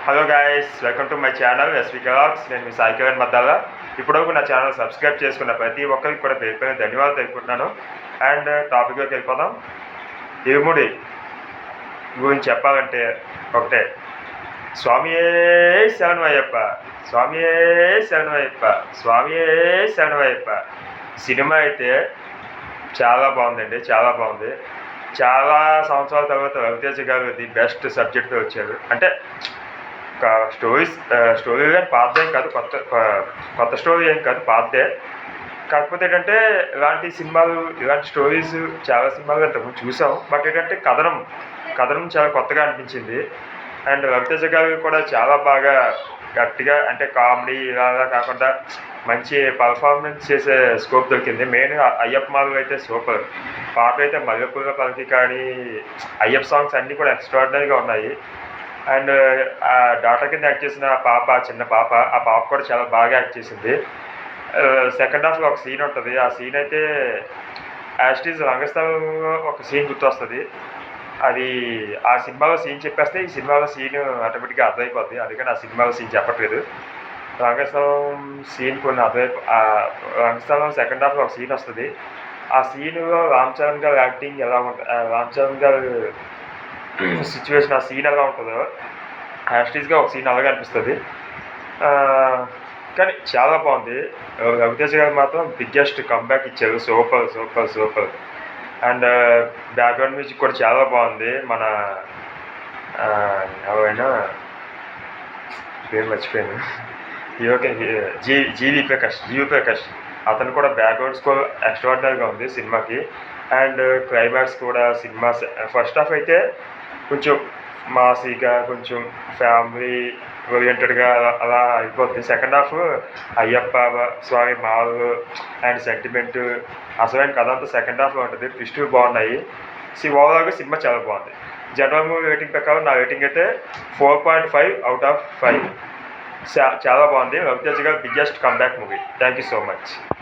Hello guys, welcome to my channel SV vlogs. నేను మీ సాయి కిరణ్ మద్దాల. ఇప్పటివరకు నా ఛానల్ సబ్స్క్రైబ్ చేసుకున్న ప్రతి ఒక్కరికి కూడా పేరు ధన్యవాదాలు తెలుపుకుంటున్నాను. అండ్ టాపిక్లోకి వెళ్ళిపోదాం. ఇరుముడి గురించి చెప్పాలంటే ఒకటే, స్వామియే శరణమయ్యప్ప, స్వామియే శరణమయ్యప్ప, స్వామియే శరణమయ్యప్ప. సినిమా అయితే చాలా బాగుందండి, చాలా బాగుంది. చాలా సంవత్సరాల తర్వాత రవితేజ గారు ది బెస్ట్ సబ్జెక్ట్తో వచ్చారు. అంటే స్టోరీ కానీ పాతదేం కాదు, కొత్త స్టోరీ ఏం కాదు, పాతదే. కాకపోతే ఏంటంటే ఇలాంటి స్టోరీస్ చాలా సినిమాలు ఇంతకుముందు చూసాం. బట్ ఏంటంటే కథనం చాలా కొత్తగా అనిపించింది. అండ్ రవితేజ గారు కూడా చాలా బాగా గట్టిగా, అంటే కామెడీ ఇలా కాకుండా మంచి పర్ఫార్మెన్స్ చేసే స్కోప్ దొరికింది. మెయిన్ అయ్యప్ప మాలు అయితే సూపర్. పాటలు అయితే మల్లెపూల పలికి కానీ అయ్యప్ప సాంగ్స్ అన్నీ కూడా ఎక్స్ట్రాడినరీగా ఉన్నాయి. అండ్ ఆ డాటర్ కింద యాక్ట్ చేసిన చిన్న పాప, ఆ పాప కూడా చాలా బాగా యాక్ట్ చేసింది. సెకండ్ హాఫ్లో ఒక సీన్ ఉంటుంది. ఆ సీన్ అయితే యాస్టీజ్ రంగస్థలంలో ఒక సీన్ గుర్తొస్తుంది. అది ఆ సినిమాలో సీన్ చెప్పేస్తే ఈ సినిమాలో సీన్ ఆటోమేటిక్గా అర్థమైపోద్ది. అందుకని ఆ సినిమాలో సీన్ చెప్పట్లేదు. రంగస్థలం సీన్ కొన్ని రంగస్థలం సెకండ్ హాఫ్లో ఒక సీన్ వస్తుంది. ఆ సీన్లో రామ్ చరణ్ గారు యాక్టింగ్ ఎలా ఉంటుంది, రామ్ చరణ్ గారు సిచ్యువేషన్, ఆ సీన్ ఎలా ఉంటుందో యాస్టీజ్గా ఒక సీన్ అలాగే అనిపిస్తుంది. కానీ చాలా బాగుంది. రవితేజ గారు మాత్రం బిగ్గెస్ట్ కంబ్యాక్ ఇచ్చారు. Super super super. And background music కూడా చాలా బాగుంది. మన ఎవరైనా పేరు మర్చిపోయాను, హీరోకి జీవి ప్రకాష్ అతను కూడా బ్యాక్గ్రౌండ్ స్కోర్ ఎక్స్ట్రాడినరీగా ఉంది సినిమాకి. అండ్ క్లైమాక్స్ కూడా సినిమా ఫస్ట్ హాఫ్ అయితే కొంచెం మాసీగా, కొంచెం ఫ్యామిలీ ఓరియంటెడ్గా అలా అయిపోద్ది. సెకండ్ హాఫ్ అయ్యప్ప స్వామి మాలు అండ్ సెంటిమెంట్, అసలైన కథ అంతా సెకండ్ హాఫ్లో ఉంటుంది. ట్విస్టులు బాగున్నాయి. ఓవరాల్గా సినిమా చాలా బాగుంది. జనరల్ మూవీ రేటింగ్ ప్రకారం నా రేటింగ్ అయితే 4.5/5. చాలా బాగుంది. రవితేజ గారు biggest comeback movie. Thank you so much.